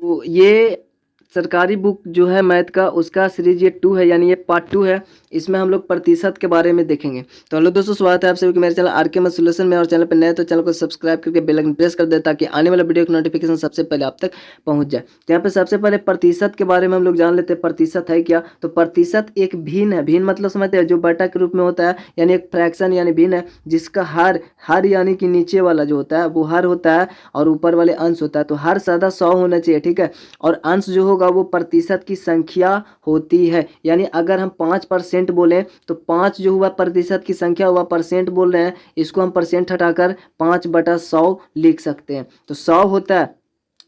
तो ये सरकारी बुक जो है मैथ का, उसका सीरीज ये 2 है, यानी ये पार्ट 2 है। इसमें हम लोग प्रतिशत के बारे में देखेंगे। तो हेलो दोस्तों, स्वागत है आप सभी को मेरे चैनल आरके मैथ सॉल्यूशन में। और चैनल पर नए तो चैनल को सब्सक्राइब करके बेल आइकन प्रेस कर दे, ताकि आने वाला वीडियो की नोटिफिकेशन सबसे पहले आप तक पहुंच जाए। तो यहाँ पे सबसे पहले प्रतिशत के बारे में हम लोग जान लेते हैं। प्रतिशत है क्या? तो प्रतिशत एक भिन्न है। भिन्न मतलब समझते हैं, जो बटा के रूप में होता है, यानी एक फ्रैक्शन यानी भिन्न है, जिसका हर हर यानी कि नीचे वाला जो होता है वो हर होता है और ऊपर वाले अंश होता है। तो हर सदा 100 होना चाहिए, ठीक है। और अंश जो होगा वो प्रतिशत की संख्या होती है। यानी अगर हम 5% बोलें तो 5 जो हुआ प्रतिशत की संख्या हुआ, परसेंट बोल रहे हैं, इसको हम परसेंट हटाकर 5/100 लिख सकते हैं। तो 100 होता है,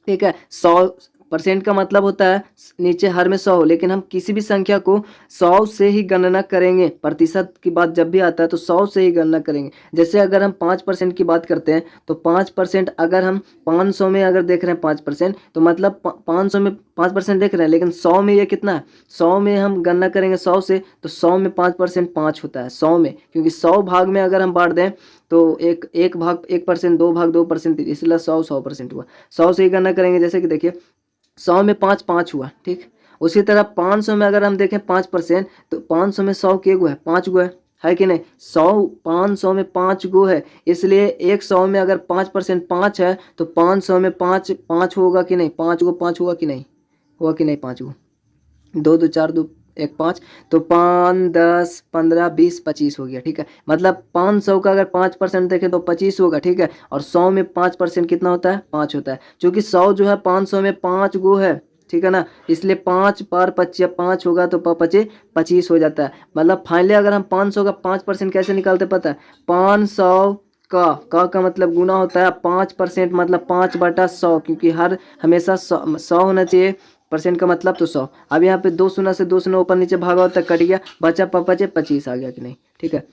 ठीक है। 100% का मतलब होता है नीचे हर में 100, लेकिन हम किसी भी संख्या को 100 से ही गणना करेंगे। प्रतिशत की बात जब भी आता है तो 100 से ही गणना करेंगे। जैसे अगर हम 5% की बात करते हैं तो 5% अगर हम 500 में अगर देख रहे हैं 5%, तो मतलब 500 में 5% देख रहे हैं, लेकिन 100 में ये कितना है? 100 में हम गणना करेंगे 100 से, तो 100 में 5% 5 होता है 100 में, क्योंकि 100 भाग में अगर हम बांट दें तो एक भाग 1%, 2 भाग 2%, इसलिए 100% हुआ। 100 से ही गणना करेंगे। जैसे कि देखिए 100 में 5 5 हुआ, ठीक। उसी तरह 500 में अगर हम देखें 5%, तो 500 में 100 के गो है? 5 गो है कि नहीं? 500 में 5 गो है, इसलिए 100 में अगर 5% 5 है तो 500 में 5 5 होगा कि नहीं? 5 गो 5 हुआ कि नहीं? हुआ कि नहीं? 5 गो, 2 2 4 2 1 5, तो 5 10 15 20 25 हो गया, ठीक है। मतलब 500 का अगर 5% देखें तो 25 होगा, ठीक है। और 100 में 5% कितना होता है? 5 होता है। क्योंकि 100 जो है 500 में 5 गो है, ठीक है ना, इसलिए 5 पार 25 5 होगा तो 25 हो जाता है। मतलब फाइनली अगर हम 500 का 5% कैसे निकालते पता है? 500 का मतलब गुना होता है 5%, मतलब 5/100, क्योंकि हर हमेशा 100 होना चाहिए। परसेंट का मतलब तो 100। अब यहाँ पे 2 शून्य से 2 शून्य ऊपर नीचे भागा होता है, कट गया, बचा 25 आ गया कि नहीं? ठीक है,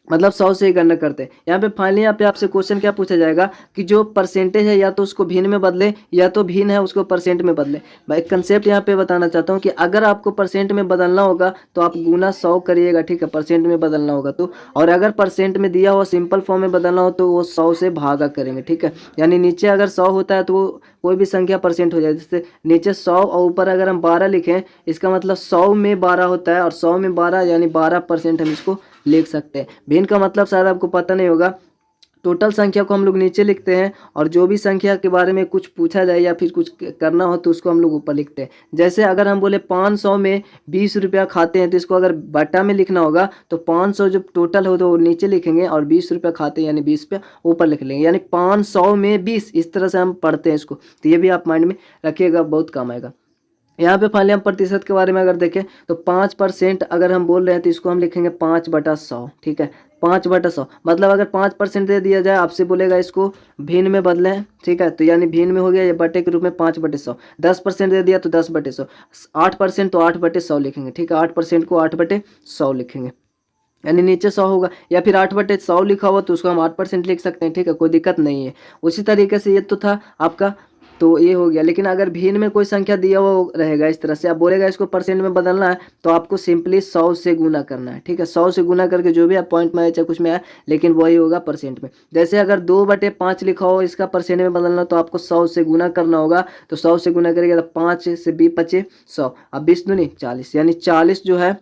मतलब 100 से ही गणना करते हैं। यहाँ पे फाइनली यहाँ पे आपसे क्वेश्चन क्या पूछा जाएगा कि जो परसेंटेज है या तो उसको भिन्न में बदले, या तो भिन्न है उसको परसेंट में बदले। भाई कंसेप्ट यहाँ पे बताना चाहता हूँ कि अगर आपको परसेंट में बदलना होगा तो आप गुना 100 करिएगा, ठीक है, परसेंट में बदलना होगा तो। और अगर परसेंट में दिया हुआ सिंपल फॉर्म में बदलना हो तो वो 100 से भागा करेंगे, ठीक है। यानी नीचे अगर 100 होता है तो वो कोई भी संख्या परसेंट हो जाए। जैसे नीचे 100 और ऊपर अगर हम 12 लिखें, इसका मतलब 100 में 12 होता है, और 100 में 12 यानी 12% हम इसको लिख सकते हैं। भिन्न का मतलब शायद आपको पता नहीं होगा। टोटल संख्या को हम लोग नीचे लिखते हैं, और जो भी संख्या के बारे में कुछ पूछा जाए या फिर कुछ करना हो तो उसको हम लोग ऊपर लिखते हैं। जैसे अगर हम बोले 500 में 20 रुपया खाते हैं, तो इसको अगर बटा में लिखना होगा तो 500 जो टोटल हो तो वो नीचे लिखेंगे, और 20 रुपया खाते हैं यानी 20 रुपया ऊपर लिख लेंगे, यानी 500 में 20, इस तरह से हम पढ़ते हैं इसको। तो ये भी आप माइंड में रखिएगा, बहुत काम आएगा। यहाँ पे फाइनली हम प्रतिशत के बारे में अगर देखें तो 5% अगर हम बोल रहे हैं तो इसको हम लिखेंगे 5/100, ठीक है। 5/100 मतलब अगर 5% दे दिया जाए, आपसे बोलेगा इसको भिन्न में बदलें, ठीक है, तो यानी भिन्न में हो गया ये बटे के रूप में 5/100। 10% दे दिया तो 10/100। 8% तो 8/100 लिखेंगे, ठीक है। 8% को 8/100 लिखेंगे, यानी नीचे 100 होगा, या फिर 8/100 लिखा हुआ तो उसको हम 8% लिख सकते हैं, ठीक है, कोई दिक्कत नहीं है। उसी तरीके से ये तो था आपका, तो ये हो गया। लेकिन अगर भिन्न में कोई संख्या दिया हुआ रहेगा इस तरह से, आप बोलेगा इसको परसेंट में बदलना है, तो आपको सिंपली 100 से गुना करना है, ठीक है। 100 से गुना करके जो भी आप पॉइंट में आए चाहे कुछ में आए, लेकिन वही होगा परसेंट में। जैसे अगर 2/5 लिखा हो, इसका परसेंट में बदलना तो आपको 100 से गुना करना होगा। तो 100 से गुना करेगा तो 5 से 20 बचे 100, अब 20 दूनी 40, यानी 40 जो है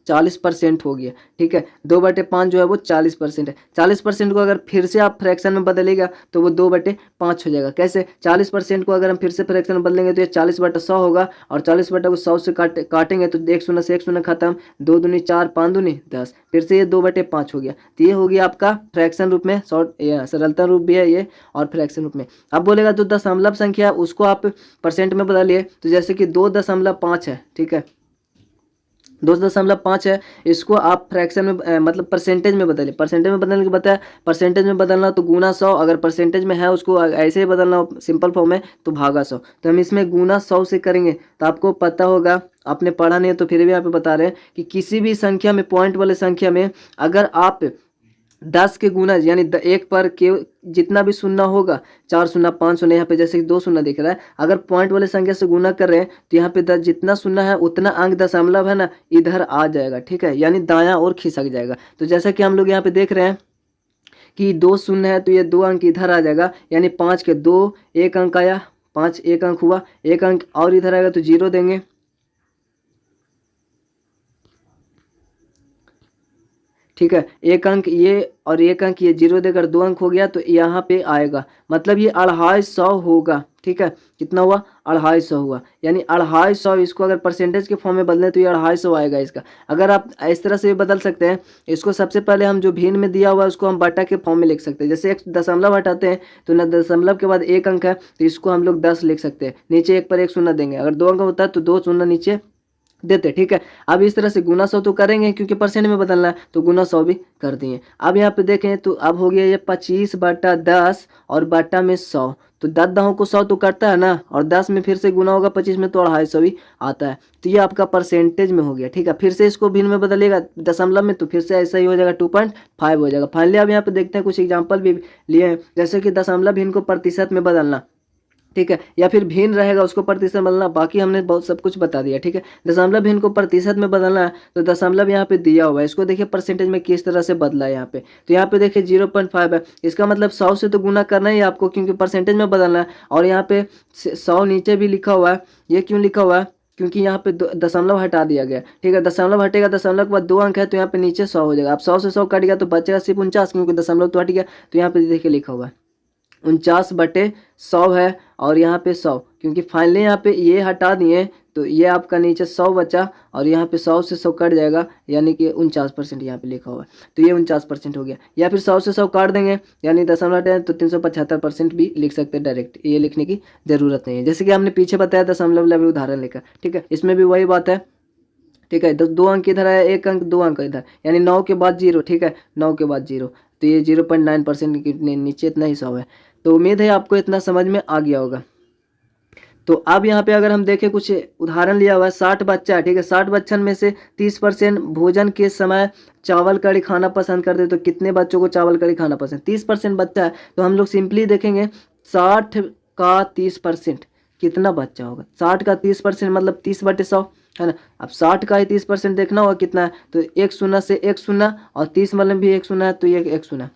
40% हो गया, ठीक है। 2/5 जो है वो 40% है। 40% को अगर फिर से आप फ्रैक्शन में बदलेगा तो वो 2/5 हो जाएगा। कैसे? 40% को अगर हम फिर से फ्रैक्शन में बदलेंगे तो ये 40/100 होगा, और 40/100 से काटेंगे तो 1 शून्य से 1 शून्य खत्म, 2 दूनी 4, 5 दूनी 10, फिर से ये 2/5 हो गया। तो ये हो गया आपका फ्रैक्शन रूप में, सरलता रूप भी है ये, और फ्रैक्शन रूप में। अब बोलेगा तो दशमलव संख्या उसको आप परसेंट में बदलिए, तो जैसे कि 2.5 है, ठीक है, 2.5 है, इसको आप फ्रैक्शन में मतलब परसेंटेज में बदलिए। परसेंटेज में बदलने के बताया, परसेंटेज में बदलना तो गुना 100, अगर परसेंटेज में है उसको ऐसे ही बदलना हो सिंपल फॉर्म में तो भागा 100। तो हम इसमें गुना 100 से करेंगे। तो आपको पता होगा, आपने पढ़ा नहीं है तो फिर भी आप बता रहे हैं कि किसी भी संख्या में, पॉइंट वाले संख्या में, अगर आप 10 के गुना यानी 1 पर के जितना भी शून्य होगा, 4 शून्य 5 शून्य, यहाँ पे जैसे कि 2 शून्य दिख रहा है, अगर पॉइंट वाले संख्या से गुना कर रहे हैं तो यहाँ पे जितना शून्य है उतना अंक दशमलव है ना, इधर आ जाएगा, ठीक है, यानी दायां ओर खिसक जाएगा। तो जैसा कि हम लोग यहाँ पे देख रहे हैं कि 2 शून्य है तो ये 2 अंक इधर आ जाएगा, यानी 5 के 2, 1 अंक आया 5 एक अंक हुआ, एक अंक और इधर आएगा तो 0 देंगे, ठीक है। एक अंक ये और एक अंक ये 0 देकर 2 अंक हो गया, तो यहाँ पे आएगा, मतलब ये 250 होगा, ठीक है। कितना हुआ? 250 हुआ, यानी 250। इसको अगर परसेंटेज के फॉर्म में बदलें तो ये 250 आएगा इसका। अगर आप इस तरह से भी बदल सकते हैं, इसको सबसे पहले हम जो भिन्न में दिया हुआ है उसको हम बटा के फॉर्म में लिख सकते हैं। जैसे एक दशमलव हटाते हैं तो न दशमलव के बाद एक अंक है, तो इसको हम लोग 10 लिख सकते हैं, नीचे एक पर एक शून्य देंगे। अगर 2 अंक होता है तो 2 शून्य नीचे देते, ठीक है। अब इस तरह से गुना 100 तो करेंगे क्योंकि परसेंट में बदलना है, तो गुना 100 भी कर दिए। अब यहाँ पे देखें तो अब हो गया ये 25/10 और बटा में 100, तो 10 दहों को 100 तो करता है ना, और 10 में फिर से गुना होगा 25 में तो 250 भी आता है। तो ये आपका परसेंटेज में हो गया, ठीक है। फिर से इसको भिन्न में बदलेगा दशमलव में, तो फिर से ऐसा ही हो जाएगा, 2.5 हो जाएगा। फाइनली अब यहाँ पे देखते हैं कुछ एग्जाम्पल भी लिए हैं, जैसे कि दशमलव भिन्न को प्रतिशत में बदलना, ठीक है, या फिर भिन्न रहेगा उसको प्रतिशत में बदलना। बाकी हमने बहुत सब कुछ बता दिया, ठीक है। दशमलव भिन्न को प्रतिशत में बदलना है, तो दशमलव यहाँ पे दिया हुआ है, इसको देखिए परसेंटेज में किस तरह से बदला है यहाँ पे। तो यहाँ पे देखिए 0.5 है, इसका मतलब 100 से तो गुना करना ही है आपको, क्योंकि परसेंटेज में बदलना है। और यहाँ पे 100 नीचे भी लिखा हुआ है, ये क्यों लिखा हुआ है? क्योंकि यहाँ पे दशमलव हटा दिया गया, ठीक है। दशमलव हटेगा, दशमलव के बाद 2 अंक है, तो यहाँ पे नीचे 100 हो जाएगा। अब 100 से 100 कट गया तो बचेगा सिर्फ 49, क्योंकि दशमलव तो हट गया। तो यहाँ पे देखिए लिखा हुआ है 49/100 है, और यहाँ पे 100, क्योंकि फाइनली यहाँ पे ये हटा दिए तो ये आपका नीचे 100 बचा, और यहाँ पे 100 से 100 कट जाएगा, यानी कि 49% यहाँ पे लिखा हुआ है, तो ये 49% हो गया। या फिर 100 से 100 काट देंगे, यानी दशमलव है तो 375% भी लिख सकते हैं डायरेक्ट, ये लिखने की जरूरत नहीं है। जैसे कि हमने पीछे बताया दशमलव लेवल उदाहरण लेकर, ठीक है, इसमें भी वही बात है, ठीक है। 2 अंक इधर है, एक अंक 2 अंक इधर, यानी 9 के बाद 0, ठीक है, 9 के बाद 0, तो ये 0.9% के नीचे इतना ही 100 है। तो उम्मीद है आपको इतना समझ में आ गया होगा। तो अब यहाँ पे अगर हम देखें कुछ उदाहरण लिया हुआ है, 60 बच्चा है, ठीक है। 60 बच्चन में से 30% भोजन के समय चावल कढ़ी खाना पसंद करते, तो कितने बच्चों को चावल कढ़ी खाना पसंद? 30% बच्चा है, तो हम लोग सिंपली देखेंगे 60 का 30% कितना बच्चा होगा। 60 का 30% मतलब 30/100 है ना। अब 60 का ही 30% देखना होगा कितना है, तो एक शून्य से एक शून्य, और 30 मतलब भी एक शून्य है, तो ये एक शून्य,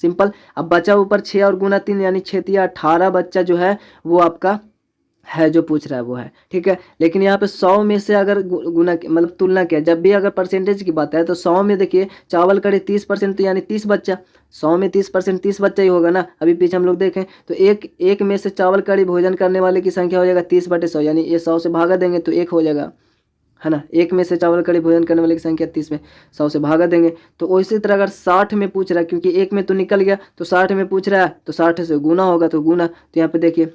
सिंपल। अब बचा ऊपर 6 और गुना 3, यानी 6 या 18 बच्चा जो है वो आपका है, जो पूछ रहा है वो है, ठीक है। लेकिन यहाँ पे 100 में से अगर गुना मतलब तुलना किया, जब भी अगर परसेंटेज की बात है तो 100 में देखिए चावल कढ़ी 30%, तो यानी 30 बच्चा, 100 में 30% 30 बच्चा ही होगा ना। अभी पीछे हम लोग देखें तो एक में से चावल कढ़ी भोजन करने वाले की संख्या हो जाएगा 30/100, यानी ये 100 से भागा देंगे तो 1 हो जाएगा, है ना। एक में से चावल कढ़ी भोजन करने वाले की संख्या 30 में 100 से भागा देंगे। तो उसी तरह अगर 60 में पूछ रहा है, क्योंकि एक में तो निकल गया, तो 60 में पूछ रहा है तो 60 से गुना होगा, तो गुना, तो यहाँ पे देखिए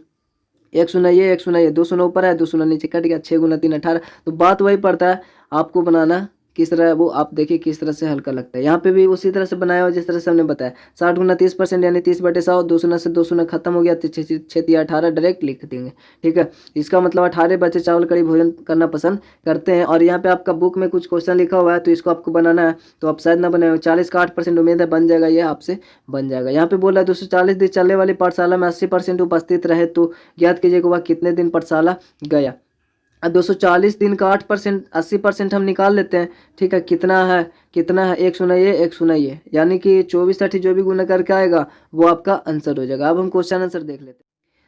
एक शून्य ये, एक शून्य ये, 2 शून्य ऊपर है, 2 शून्य नीचे कट गया, 6 गुना 3 18। तो बात वही पड़ता है, आपको बनाना किस तरह है वो आप देखिए किस तरह से हल्का लगता है। यहाँ पे भी उसी तरह से बनाया हुआ जिस तरह से हमने बताया, 60 गुना 30% यानी 30/100, 2 शून्य से 2 शून्य खत्म हो गया, तो 6 18 डायरेक्ट लिख देंगे, ठीक है। इसका मतलब 18 बच्चे चावल कढ़ी भोजन करना पसंद करते हैं। और यहाँ पे आपका बुक में कुछ क्वेश्चन लिखा हुआ है, तो इसको आपको बनाना है, तो आप शायद ना बनाए। 40 का 8% उम्मीद है बन जाएगा, ये आपसे बन जाएगा। यहाँ पे बोला है 240 दिन चलने वाली पाठशाला में 80% उपस्थित रहे, तो ज्ञात कीजिएगा वह कितने दिन पाठशाला गया। अब 240 दिन का 8%, 80% हम निकाल लेते हैं, ठीक है। कितना है, एक शून्य ये, एक शून्य ये, यानी कि 24 60 जो भी गुना करके आएगा वो आपका आंसर हो जाएगा। अब हम क्वेश्चन आंसर देख लेते हैं।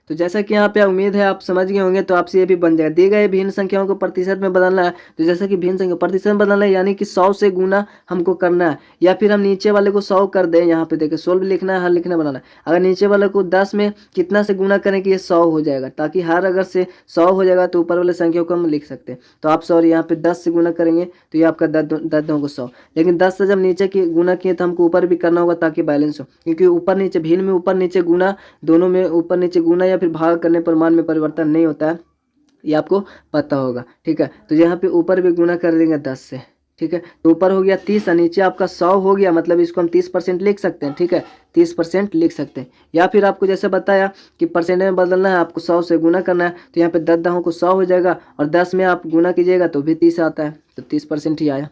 तो जैसा कि यहाँ पे उम्मीद है आप समझ गए होंगे, तो आपसे ये भी बन जाएगा। दिए गए भिन्न संख्याओं को प्रतिशत में बदलना है, तो जैसा कि भिन्न संख्या प्रतिशत में बदलना है, यानी कि 100 से गुना हमको करना है, या फिर हम नीचे वाले को 100 कर दें। यहाँ पे देखिए 16 लिखना है, हर लिखना बनाना है। अगर नीचे वाले को 10 में कितना से गुना करें कि ये 100 हो जाएगा, ताकि हर अगर से 100 हो जाएगा तो ऊपर वाले संख्या को हम लिख सकते हैं। तो आप सॉरी यहाँ पे 10 से गुना करेंगे तो ये आपका 10 को 100, लेकिन 10 से जब नीचे की गुना किए तो हमको ऊपर भी करना होगा ताकि बैलेंस हो, क्योंकि ऊपर नीचे भिन्न में ऊपर नीचे गुना, दोनों में ऊपर नीचे गुना या फिर भाग करने पर मान में परिवर्तन नहीं होता है, ये आपको पता होगा, ठीक है। तो यहाँ पे ऊपर भी गुना कर देंगे 10 से, ठीक है। तो ऊपर हो गया 30 और नीचे आपका 100 हो गया, मतलब इसको हम 30% लिख सकते हैं, ठीक है, 30% लिख सकते हैं। या फिर आपको जैसे बताया कि परसेंट में बदलना है, आपको 100 से गुना करना है, तो यहाँ पे 10 दहों को 100 हो जाएगा, और 10 में आप गुना कीजिएगा तो भी 30 आता है, तो 30% ही आया।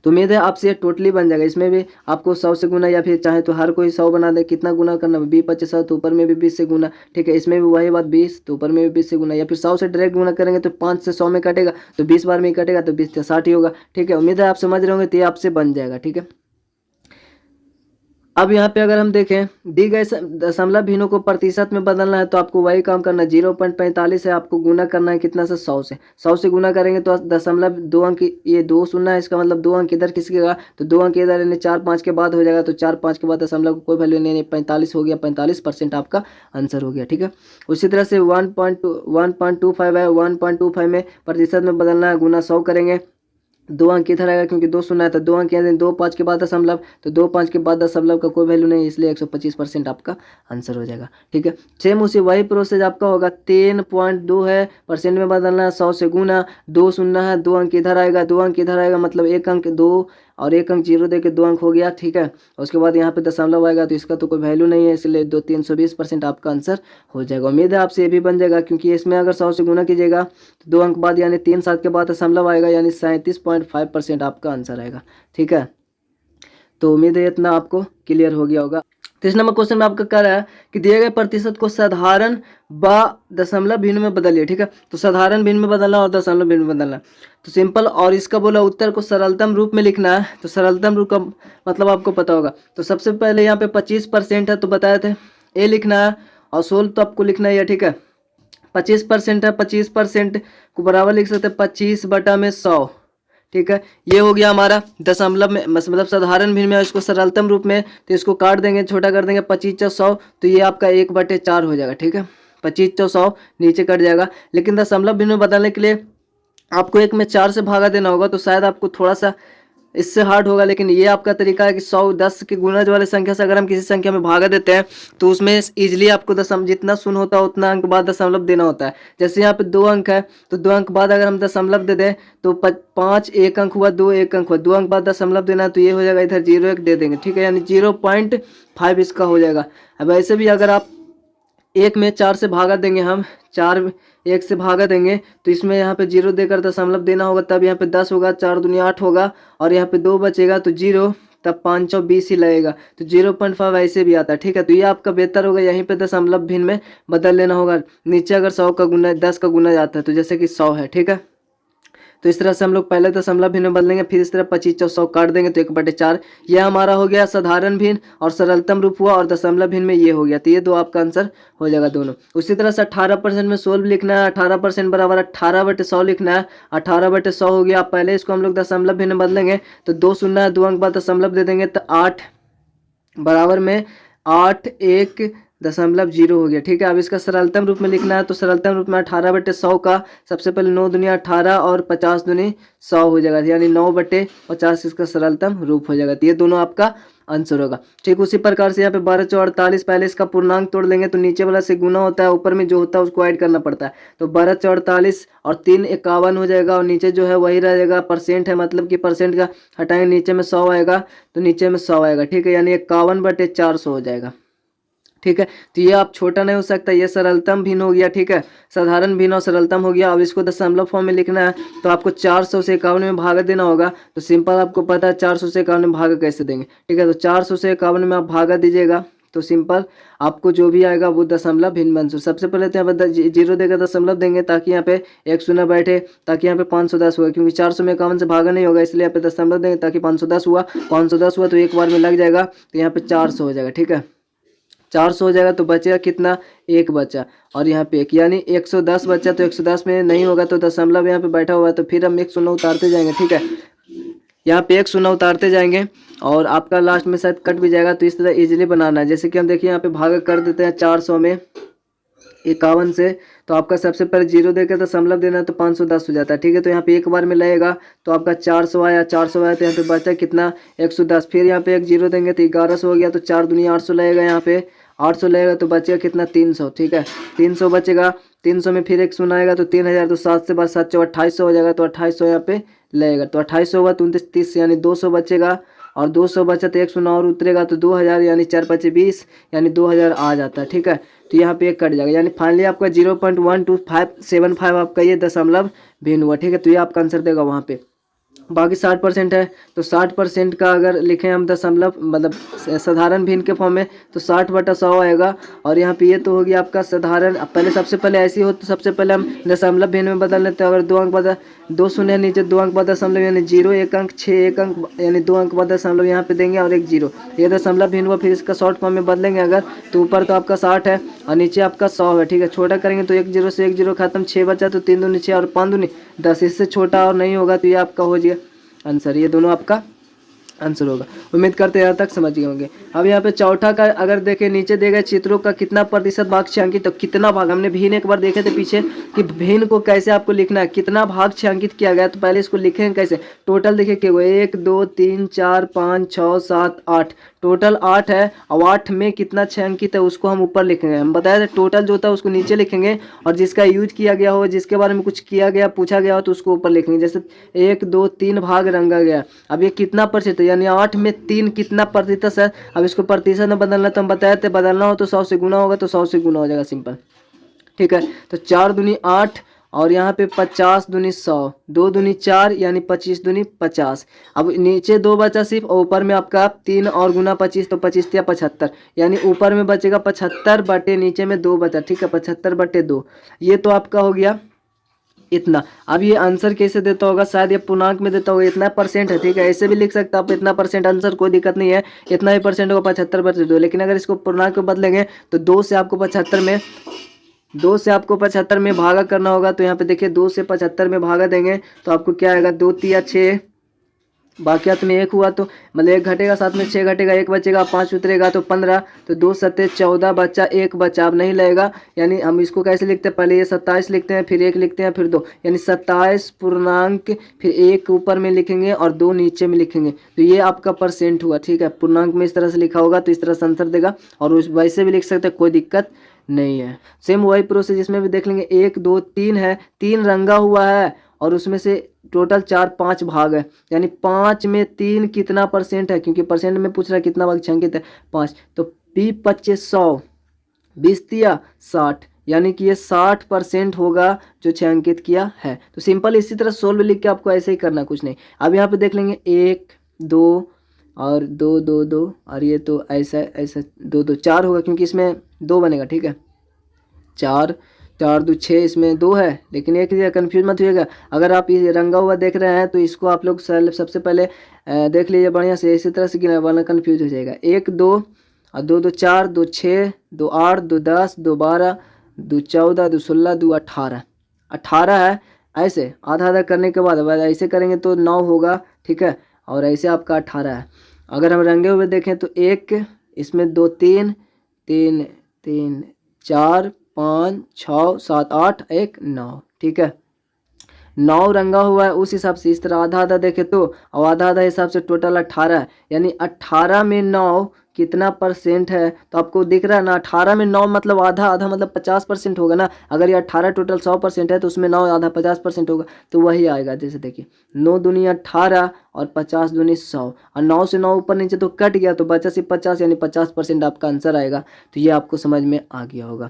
तो उम्मीद है आपसे टोटली बन जाएगा। इसमें भी आपको 100 से गुना, या फिर चाहे तो हर कोई 100 बना दे। कितना गुना करना है, 20 तो ऊपर में भी 20 से गुना, ठीक है। इसमें भी वही बात, 20 तो ऊपर में भी 20 से गुना, या फिर 100 से डायरेक्ट गुना करेंगे तो 5 से 100 में कटेगा, तो 20 बार में ही कटेगा, तो 20 से 60 ही होगा, ठीक है। उम्मीद है आप समझ रहे होंगे, तो ये आपसे बन जाएगा, ठीक है। अब यहाँ पे अगर हम देखें दी गए दशमलव भिन्नों को प्रतिशत में बदलना है तो आपको वही काम करना है। 0.45 है, आपको गुना करना है कितना से 100 से। 100 से गुना करेंगे तो दशमलव 2 अंक, ये 2 शून्य है, इसका मतलब 2 अंक इधर किसके, तो 2 अंक इधर यानी 4 5 के बाद हो जाएगा। तो 4 5 के बाद दशमलव को कोई वैल्यू नहीं, 45 हो गया। 45% आपका आंसर हो गया। ठीक है, उसी तरह से 1.25 है, 1.25 में प्रतिशत में बदलना है, गुना 100 करेंगे। 2 अंक इधर आएगा क्योंकि 2 शून्य है, तो 2 अंक यानी 2 5 के बाद दशमलव, तो 2 5 के बाद दशमलव का कोई वैल्यू नहीं, इसलिए 125% आपका आंसर हो जाएगा। ठीक है, सेम उसी वही प्रोसेस आपका होगा। 3.2 है, परसेंट में बदलना है, 100 से गुना, 2 शून्य है, 2 अंक इधर आएगा, 2 अंक इधर आएगा, मतलब 1 अंक 2 और 1 अंक 0 दे के 2 अंक हो गया। ठीक है, उसके बाद यहाँ पे दशमलव आएगा तो इसका तो कोई वैल्यू नहीं है, इसलिए 320% आपका आंसर हो जाएगा। उम्मीद है आपसे ये भी बन जाएगा, क्योंकि इसमें अगर 100 से गुना कीजिएगा तो 2 अंक बाद यानी 3 7 के बाद दशमलव आएगा, यानी 37.5% आपका आंसर आएगा। ठीक है, तो उम्मीद है इतना आपको क्लियर हो गया होगा। 3 नंबर क्वेश्चन में आपका कह रहा है कि दिए गए प्रतिशत को साधारण व दशमलव भिन्न में बदलिए। ठीक है, तो साधारण भिन्न में बदलना और दशमलव भिन्न में बदलना तो सिंपल, और इसका बोला उत्तर को सरलतम रूप में लिखना है। तो सरलतम रूप का मतलब आपको पता होगा। तो सबसे पहले यहाँ पे 25% है तो बताए थे ए लिखना है, और 16 तो आपको लिखना ही है। ठीक है, 25% है, 25% को बराबर लिख सकते हैं 25/100। ठीक है, ये हो गया हमारा दशमलव में, मतलब साधारण भिन्न में, इसको सरलतम रूप में तो इसको काट देंगे, छोटा कर देंगे 25/100, तो ये आपका 1/4 हो जाएगा। ठीक है, 25/100 नीचे कट जाएगा। लेकिन दशमलव भिन्न में बदलने के लिए आपको 1 में 4 से भागा देना होगा, तो शायद आपको थोड़ा सा इससे हार्ड होगा। लेकिन ये आपका तरीका है कि 100 10 के गुणज वाले संख्या से अगर हम किसी संख्या में भागा देते हैं तो उसमें इजीली आपको जितना शून्य होता है उतना अंक बाद दशमलव देना होता है। जैसे यहाँ पे 2 अंक है तो 2 अंक बाद अगर हम दशमलव दे दें तो 5 1 अंक हुआ, 2 1 अंक हुआ, 2 अंक बाद दशमलव देना है तो ये हो जाएगा इधर 0 1 दे देंगे। ठीक है, यानी 0.5 इसका हो जाएगा। अब ऐसे भी अगर आप 1 में 4 से भागा देंगे, हम 4 1 से भागा देंगे तो इसमें यहाँ पे 0 देकर दशमलव देना होगा, तब यहाँ पे 10 होगा, 4 दूनी 8 होगा, और यहाँ पे 2 बचेगा तो 0, तब 520 ही लगेगा। तो 0.5 ऐसे भी आता है। ठीक है, तो ये आपका बेहतर होगा, यहीं पे दशमलव भिन्न में बदल लेना होगा। नीचे अगर 100 का गुना 10 का गुना जाता है तो जैसे कि 100 है। ठीक है, तो इस तरह से हम लोग पहले दशमलव भिन्न में बदलेंगे, फिर इस तरह 25/100 काट देंगे तो 1/4। यह हमारा हो गया साधारण भिन्न और सरलतम रूप हुआ, और दशमलव भिन्न में ये हो गया। तो ये दो आपका आंसर हो जाएगा दोनों। उसी तरह से 18% में 16 लिखना है, 18% बराबर 18/100 लिखना है। 18/100 हो गया। पहले इसको हम लोग दशमलव भिन्न में बदलेंगे तो 2 शून्य है, 2 अंक बाद दशमलव दे देंगे तो 8 बराबर में 8.1 हो गया। ठीक है, अब इसका सरलतम रूप में लिखना है तो सरलतम रूप में 18/100 का सबसे पहले 9 दूनी 18 और 50 दूनी 100 हो जाएगा, यानी 9/50 इसका सरलतम रूप हो जाएगा। तो ये दोनों आपका आंसर होगा। ठीक उसी प्रकार से यहाँ पे 12/48 पहले इसका पूर्णांक तोड़ लेंगे तो नीचे वाला से गुना होता है, ऊपर में जो होता है उसको ऐड करना पड़ता है। तो 12/48 और 3 51 हो जाएगा, और नीचे जो है वही रहेगा, परसेंट है मतलब कि परसेंट का हटाएंगे, नीचे में 100 आएगा तो नीचे में 100 आएगा। ठीक है, यानी 51/400 हो जाएगा। ठीक है, तो ये आप छोटा नहीं हो सकता, ये सरलतम भिन्न हो गया। ठीक है, साधारण भिन्न और सरलतम हो गया। अब इसको दशमलव फॉर्म में लिखना है तो आपको 400 से 51 में भागा देना होगा। तो सिंपल आपको पता है 400 से 51 में भागा कैसे देंगे। ठीक है, तो 400 से 51 में आप भागा दीजिएगा तो सिंपल आपको जो भी आएगा वो दशमलव भिन्न मंसूर। सबसे पहले तो यहाँ पे 0 देकर दशमलव देंगे ताकि यहाँ पे 1 शून्य बैठे, ताकि यहाँ पे 510 हुआ, क्योंकि 400 में 51 से भागा नहीं होगा, इसलिए यहाँ पे दशमलव देंगे ताकि 510 हुआ। 510 हुआ तो एक बार में लग जाएगा, तो यहाँ पे 400 हो जाएगा। ठीक है, 400 हो जाएगा तो बचेगा कितना, 1 बचा, और यहाँ पे 1 यानी 110 बचा। तो 110 में नहीं होगा तो दशमलव यहाँ पे बैठा हुआ है, तो फिर हम 1 शून्य उतारते जाएंगे। ठीक है, यहाँ पे 1 शून्य उतारते जाएंगे और आपका लास्ट में शायद कट भी जाएगा। तो इस तरह इजीली बनाना है। जैसे कि हम देखिए यहाँ पे भागा कर देते हैं 400 में 51 से, तो आपका सबसे पहले 0 देकर दशमलव देना है तो 510 हो जाता है। ठीक है, तो यहाँ पे एक बार में लगेगा तो आपका 400 आया, 400 आया तो यहाँ पे बचा कितना, 110। फिर यहाँ पे 1 0 देंगे तो 1100 हो गया, तो 4 दूनी 800 लगेगा, यहाँ पे 800 लगेगा तो बचेगा कितना, 300। ठीक है, 300 बचेगा। 300 में फिर 1 शून्य आएगा तो 3000, तो 7 से बाद 7 चौ 2800 हो जाएगा, तो 2800 यहाँ पे लगेगा। तो 2800 हुआ तो 29 30 यानी 200 बचेगा, और 200 बचा तो 1 शून्य और उतरेगा तो 2000, यानी 4 5 20 यानी 2000 आ जाता है। ठीक है, तो यहाँ पे 1 कट जाएगा, यानी फाइनली आपका 0.12575 आपका ये दशमलव भिन्न हुआ। ठीक है, तो ये आपका आंसर देगा वहाँ पे। बाकी 60% है। तो 60% का अगर लिखें हम दशमलव मतलब साधारण भिन्न के फॉर्म में तो 60/100 आएगा। और यहाँ पे ये तो होगी आपका साधारण। अब पहले सबसे पहले ऐसी हो तो सबसे पहले हम दशमलव भिन्न में बदल लेते हैं। अगर 2 अंक बदल 2 शून्य है नीचे 2 अंक बाद दशमलव यानी 0, 1 अंक 6 1 अंक यानी 2 अंक बाद दशमलव यहाँ पे देंगे और 1 0। ये दशमलव भिन्न हुआ। फिर इसका शॉर्ट फॉर्म में बदलेंगे अगर तो ऊपर तो आपका 60 है और नीचे आपका 100 है। ठीक है, छोटा करेंगे तो 1 0 से 1 0 खत्म, 6 बचा तो 3 दूनी 6 और 5 दूनी 10। इससे छोटा और नहीं होगा तो ये आपका हो जाएगा आंसर। ये दोनों आपका आंसर होगा। उम्मीद करते हैं यहाँ तक समझ गए होंगे। अब यहाँ पे चौथा का अगर देखें नीचे दिए गए चित्रों का कितना प्रतिशत भाग छायांकित, तो कितना भाग हमने भिन्न एक बार देखे थे पीछे कि भिन्न को कैसे आपको लिखना है, कितना भाग छायांकित किया गया। तो पहले इसको लिखेंगे कैसे। टोटल देखिए क्या 1 2 3 4 5 6 7 8 टोटल 8 है। और 8 में कितना छायांकित है उसको हम ऊपर लिखेंगे। हम बताया था टोटल जो होता है उसको नीचे लिखेंगे और जिसका यूज किया गया हो, जिसके बारे में कुछ किया गया पूछा गया हो तो उसको ऊपर लिखेंगे। जैसे 1 2 3 भाग रंगा गया। अब ये कितना प्रतिशत यानी 8 में 3 कितना प्रतिशत है। अब इसको प्रतिशत में बदलना तो हम बताए थे बदलना हो तो 100 से गुना होगा तो 100 से गुना हो जाएगा सिंपल। ठीक है, तो 4 दूनी 8 और यहाँ पे 50 दूनी 100, 2 दूनी 4 यानी 25 दूनी 50। अब नीचे 2 बचा सिर्फ और ऊपर में आपका 3 और गुना 25 तो 25 या 75 यानी ऊपर में बचेगा 75 बटे नीचे में 2 बचा। ठीक है, 75/2 ये तो आपका हो गया इतना। अब ये आंसर कैसे देता होगा, शायद ये पूर्णांक में देता होगा इतना परसेंट है। ठीक है, ऐसे भी लिख सकते हैं आप इतना परसेंट आंसर, कोई दिक्कत नहीं है। इतना ही परसेंट होगा 75/2। लेकिन अगर इसको पूर्णांक में बदलेंगे तो 2 से आपको 75 में भागा करना होगा। तो यहाँ पे देखिए 2 से 75 में भागा देंगे तो आपको क्या आएगा 2 3 6 बाकियात में 1 हुआ तो मतलब 1 घटेगा, साथ में 6 घटेगा, 1 बचेगा, 5 उतरेगा तो 15 तो 2 7 14 बचा, 1 बचा। अब नहीं लगेगा यानी हम इसको कैसे लिखते हैं, पहले ये 27 लिखते हैं फिर 1 लिखते हैं फिर 2 यानी 27 पूर्णांक फिर 1 ऊपर में लिखेंगे और 2 नीचे में लिखेंगे तो ये आपका परसेंट हुआ। ठीक है, पूर्णांक में इस तरह से लिखा होगा तो इस तरह से आंसर देगा और उस वैसे भी लिख सकते हैं, कोई दिक्कत नहीं है। सेम वही प्रोसेस इसमें भी देख लेंगे। 1 2 3 है, 3 रंगा हुआ है और उसमें से टोटल 4 5 भाग है यानी 5 में 3 कितना परसेंट है, क्योंकि परसेंट में पूछ रहा है कितना भाग छायांकित है 5। तो 20 100 20 तिया 60 यानी कि ये 60% होगा जो छायांकित किया है। तो सिंपल इसी तरह सोल्व लिख के आपको ऐसे ही करना, कुछ नहीं। अब यहाँ पे देख लेंगे 1 2 और 2 2 2 और ये तो ऐसा ऐसा 2 2 4 होगा क्योंकि इसमें 2 बनेगा। ठीक है, 4 4 2 6 इसमें 2 है लेकिन एक कन्फ्यूज मत होइएगा। अगर आप ये रंगा हुआ देख रहे हैं तो इसको आप लोग सबसे पहले देख लीजिए बढ़िया से, इसी तरह से गिना वरना कन्फ्यूज हो जाएगा। 1 2 और 2 2 4 2 6 2 8 2 10 2 12 2 14 2 16 2 18 18 है। ऐसे आधा आधा करने के बाद ऐसे करेंगे तो 9 होगा। ठीक है, और ऐसे आपका 18 है। अगर हम रंगे हुए देखें तो 1 इसमें 2 3 3 3 4 5 6 7 8 1 9। ठीक है, 9 रंगा हुआ है उस हिसाब से इस तरह आधा आधा देखे तो और आधा आधा हिसाब से टोटल 18 है यानी 18 में 9 कितना परसेंट है। तो आपको दिख रहा है ना 18 में 9 मतलब आधा आधा मतलब 50% होगा ना। अगर ये 18 टोटल 100% है तो उसमें 9 आधा 50% होगा तो वही आएगा। जैसे देखिए 9 दूनी 18 और 50 दूनी 100 और 9 से 9 ऊपर नीचे तो कट गया तो बचा सिर्फ 50 यानी 50% आपका आंसर आएगा। तो ये आपको समझ में आ गया होगा।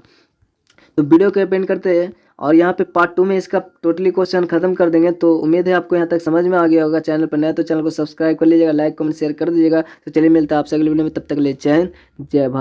तो वीडियो को एंड करते हैं और यहाँ पे पार्ट 2 में इसका टोटली क्वेश्चन खत्म कर देंगे। तो उम्मीद है आपको यहाँ तक समझ में आ गया होगा। चैनल पर नया तो चैनल को सब्सक्राइब कर लीजिएगा, लाइक कमेंट शेयर कर दीजिएगा। तो चलिए मिलता है आपसे अगले वीडियो में, तब तक ले जय हिंद जय भारत।